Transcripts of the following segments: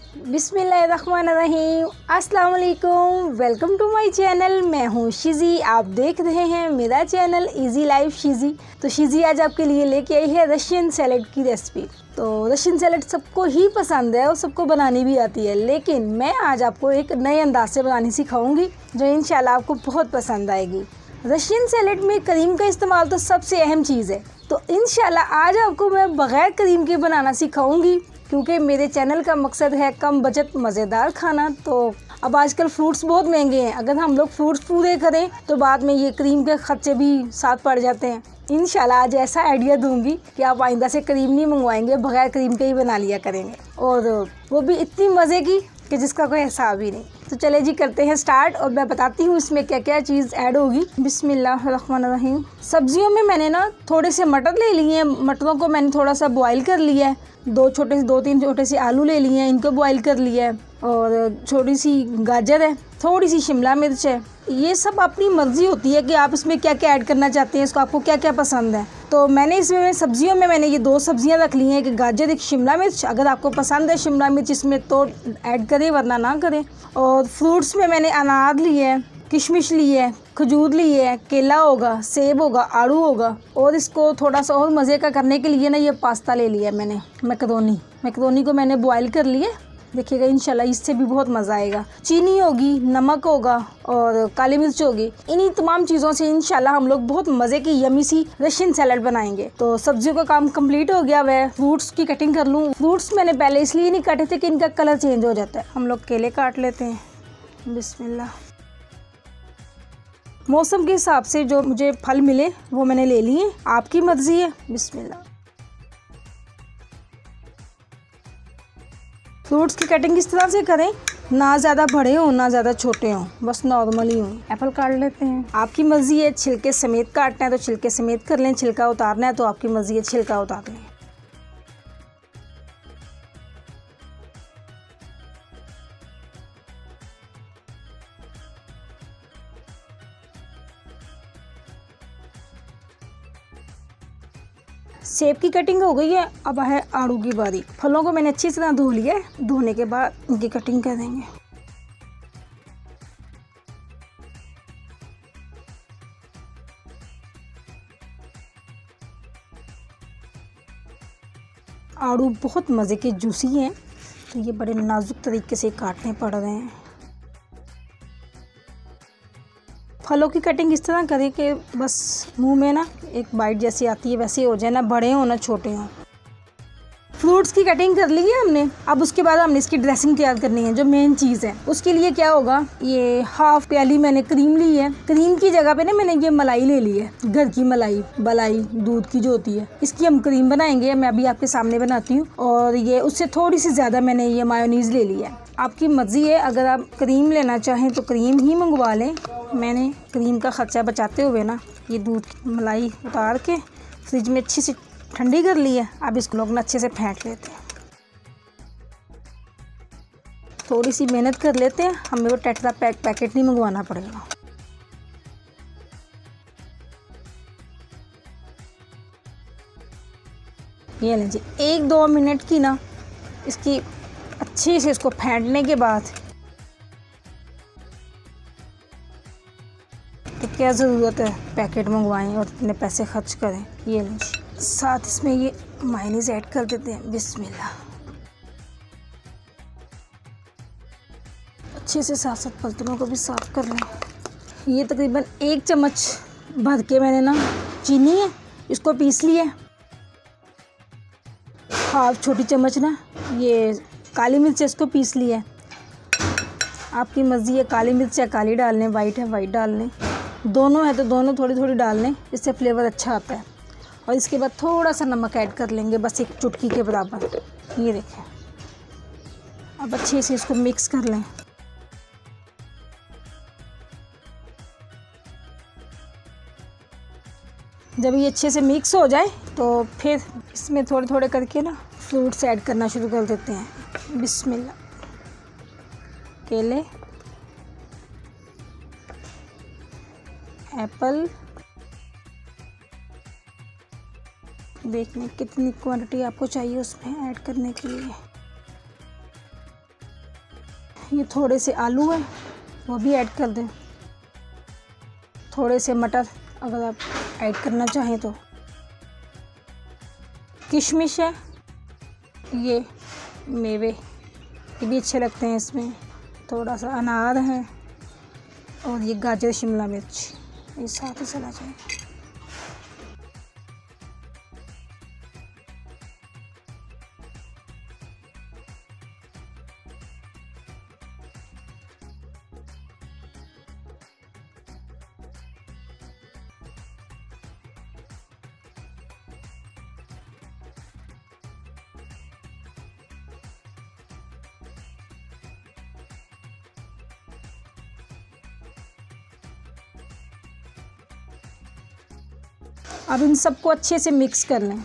बिस्मिल्लाहिर्रहमानिर्रहीम, अस्सलाम वालेकुम। Welcome to my channel. मैं हूँ शिज़ी, आप देख रहे हैं मेरा चैनल इजी लाइफ शिज़ी। तो शिज़ी आज आपके लिए लेके आई है रशियन सैलेड की रेसिपी। तो रशियन सैलेड सबको ही पसंद है और सबको बनानी भी आती है, लेकिन मैं आज आपको एक नए अंदाज से बनानी सिखाऊंगी जो इंशाल्लाह आपको बहुत पसंद आएगी। रशियन सैलेड में क्रीम का इस्तेमाल तो सबसे अहम चीज़ है, तो इंशाल्लाह आज आपको मैं बग़ैर क्रीम के बनाना सिखाऊंगी, क्योंकि मेरे चैनल का मकसद है कम बजट मज़ेदार खाना। तो अब आजकल फ्रूट्स बहुत महंगे हैं, अगर हम लोग फ्रूट्स पूरे करें तो बाद में ये क्रीम के खर्चे भी साथ पड़ जाते हैं। इंशाल्लाह आज ऐसा आइडिया दूंगी कि आप आइंदा से क्रीम नहीं मंगवाएंगे, बगैर क्रीम के ही बना लिया करेंगे, और वो भी इतनी मज़े की कि जिसका कोई हिसाब ही नहीं। तो चले जी करते हैं स्टार्ट, और मैं बताती हूँ इसमें क्या क्या चीज़ ऐड होगी। बिस्मिल्लाहिर्रहमानिर्रहीम। सब्जियों में मैंने ना थोड़े से मटर ले लिए हैं, मटरों को मैंने थोड़ा सा बॉईल कर लिया है। दो तीन छोटे से आलू ले लिए हैं, इनको बॉईल कर लिया है, और छोटी सी गाजर है, थोड़ी सी शिमला मिर्च है। ये सब अपनी मर्ज़ी होती है कि आप इसमें क्या क्या ऐड करना चाहते हैं, इसको आपको क्या क्या पसंद है। तो मैंने इसमें सब्जियों में मैंने ये दो सब्जियां रख ली हैं, एक गाजर एक शिमला मिर्च। अगर आपको पसंद है शिमला मिर्च इसमें तो ऐड करें, वरना ना करें। और फ्रूट्स में मैंने अनार लिए है, किशमिश ली है, खजूर ली है, केला होगा, सेब होगा, आड़ू होगा। और इसको थोड़ा सा और मज़े का करने के लिए ना ये पास्ता ले लिया है मैंने, मैक्रोनी को मैंने बॉईल कर लिए। देखिएगा इंशाल्लाह इससे भी बहुत मज़ा आएगा। चीनी होगी, नमक होगा और काली मिर्च होगी। इन्हीं तमाम चीज़ों से इंशाल्लाह हम लोग बहुत मज़े की यमी सी रशियन सैलेड बनाएंगे। तो सब्जियों का काम कंप्लीट हो गया। वह फ्रूट्स की कटिंग कर लूँ। फ्रूट्स मैंने पहले इसलिए नहीं काटे थे कि इनका कलर चेंज हो जाता है। हम लोग केले काट लेते हैं। बिस्मिल्लाह। मौसम के हिसाब से जो मुझे फल मिले वो मैंने ले लिए, आपकी मर्जी है। बिस्मिल्लाह। फ्रूट्स की कटिंग इस तरह से करें, ना ज़्यादा बड़े हों ना ज़्यादा छोटे हों, बस नॉर्मल ही हों। एप्पल काट लेते हैं, आपकी मर्जी है। छिलके समेत काटना है तो छिलके समेत कर लें, छिलका उतारना है तो आपकी मर्जी है, छिलका उतार लें। सेब की कटिंग हो गई है, अब है आड़ू की बारी। फलों को मैंने अच्छी तरह धो लिया है, धोने के बाद इनकी कटिंग कर देंगे। आड़ू बहुत मज़े के जूसी हैं, तो ये बड़े नाजुक तरीके से काटने पड़ रहे हैं। फलों की कटिंग इस तरह करें कि बस मुंह में ना एक बाइट जैसी आती है वैसे हो जाए, ना बड़े हों ना छोटे हों। फ्रूट्स की कटिंग कर ली है हमने। अब उसके बाद हमने इसकी ड्रेसिंग तैयार करनी है, जो मेन चीज़ है। उसके लिए क्या होगा, ये हाफ प्याली मैंने क्रीम ली है। क्रीम की जगह पे ना मैंने ये मलाई ले ली है, घर की मलाई दूध की जो होती है, इसकी हम क्रीम बनाएंगे। मैं अभी आपके सामने बनाती हूँ। और ये उससे थोड़ी सी ज़्यादा मैंने ये मायोनीज़ ले ली है। आपकी मर्ज़ी है, अगर आप क्रीम लेना चाहें तो क्रीम ही मंगवा लें। मैंने क्रीम का ख़र्चा बचाते हुए ना ये दूध की मलाई उतार के फ्रिज में अच्छी सी ठंडी कर ली है। अब इसको लोग ना अच्छे से फेंट लेते हैं। थोड़ी सी मेहनत कर लेते हैं, हमें वो टेट्रा पैकेट नहीं मंगवाना पड़ेगा। ये लीजिए, 1-2 मिनट की ना इसकी अच्छे से इसको फेंटने के बाद तो क्या ज़रूरत है पैकेट मंगवाएं और इतने पैसे खर्च करें। ये लीजिए, साथ इसमें ये मायोनीज़ ऐड कर देते हैं। बिस्मिल्लाह। अच्छे से साथ साथ बर्तनों को भी साफ़ कर लें। ये तकरीबन 1 चम्मच भर के मैंने ना चीनी है इसको पीस लिया है। हाफ छोटी चम्मच ना ये काली मिर्च इसको पीस लिया है। आपकी मर्ज़ी है काली मिर्च या काली डाल लें, वाइट है वाइट डाल लें, दोनों है तो दोनों थोड़ी थोड़ी डाल लें, इससे फ्लेवर अच्छा आता है। और इसके बाद थोड़ा सा नमक ऐड कर लेंगे, बस 1 चुटकी के बराबर। ये देखें, अब अच्छे से इसको मिक्स कर लें। जब ये अच्छे से मिक्स हो जाए तो फिर इसमें थोड़े थोड़े करके ना फ्रूट्स ऐड करना शुरू कर देते हैं। बिस्मिल्लाह। केले, एप्पल, देखने कितनी क्वांटिटी आपको चाहिए उसमें ऐड करने के लिए। ये थोड़े से आलू हैं, वो भी ऐड कर दें। थोड़े से मटर अगर आप ऐड करना चाहें तो। किशमिश है, ये मेवे, ये भी अच्छे लगते हैं इसमें। थोड़ा सा अनार है और ये गाजर शिमला मिर्च, ये साथ ही चला जाए। अब इन सबको अच्छे से मिक्स कर लें।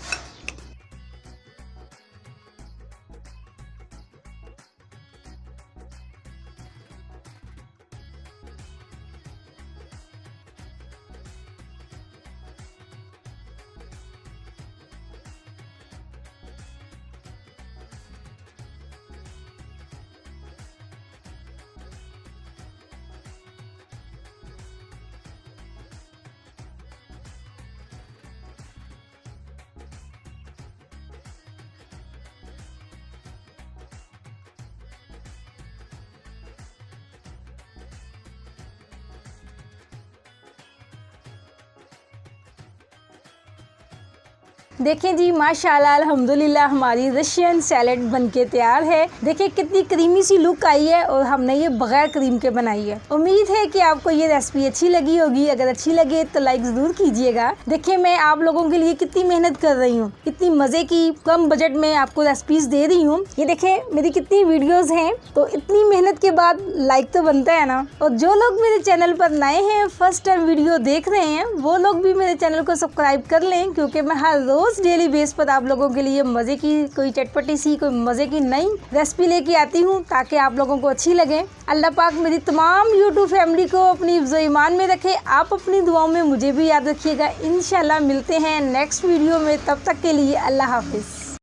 देखें जी, माशाल्लाह अल्हम्दुलिल्लाह हमारी रशियन सैलेड बनके तैयार है। देखिए कितनी क्रीमी सी लुक आई है और हमने ये बगैर क्रीम के बनाई है। उम्मीद है कि आपको ये रेसिपी अच्छी लगी होगी। अगर अच्छी लगे तो लाइक ज़रूर कीजिएगा। देखिए मैं आप लोगों के लिए कितनी मेहनत कर रही हूँ, कितनी मज़े की कम बजट में आपको रेसिपीज़ दे रही हूँ। ये देखें मेरी कितनी वीडियोज़ हैं, तो इतनी मेहनत के बाद लाइक तो बनता है ना। और जो लोग मेरे चैनल पर नए हैं, फर्स्ट टाइम वीडियो देख रहे हैं, वो लोग भी मेरे चैनल को सब्सक्राइब कर लें, क्योंकि मैं हर रोज़ डेली बेस पर आप लोगों के लिए मज़े की कोई चटपटी सी कोई मज़े की नई रेसिपी लेके आती हूँ, ताकि आप लोगों को अच्छी लगे। अल्लाह पाक मेरी तमाम यूट्यूब फैमिली को अपनी हिफ्ज़ ईमान में रखे। आप अपनी दुआओं में मुझे भी याद रखिएगा। इंशाल्लाह मिलते हैं नेक्स्ट वीडियो में, तब तक के लिए अल्लाह हाफिज़।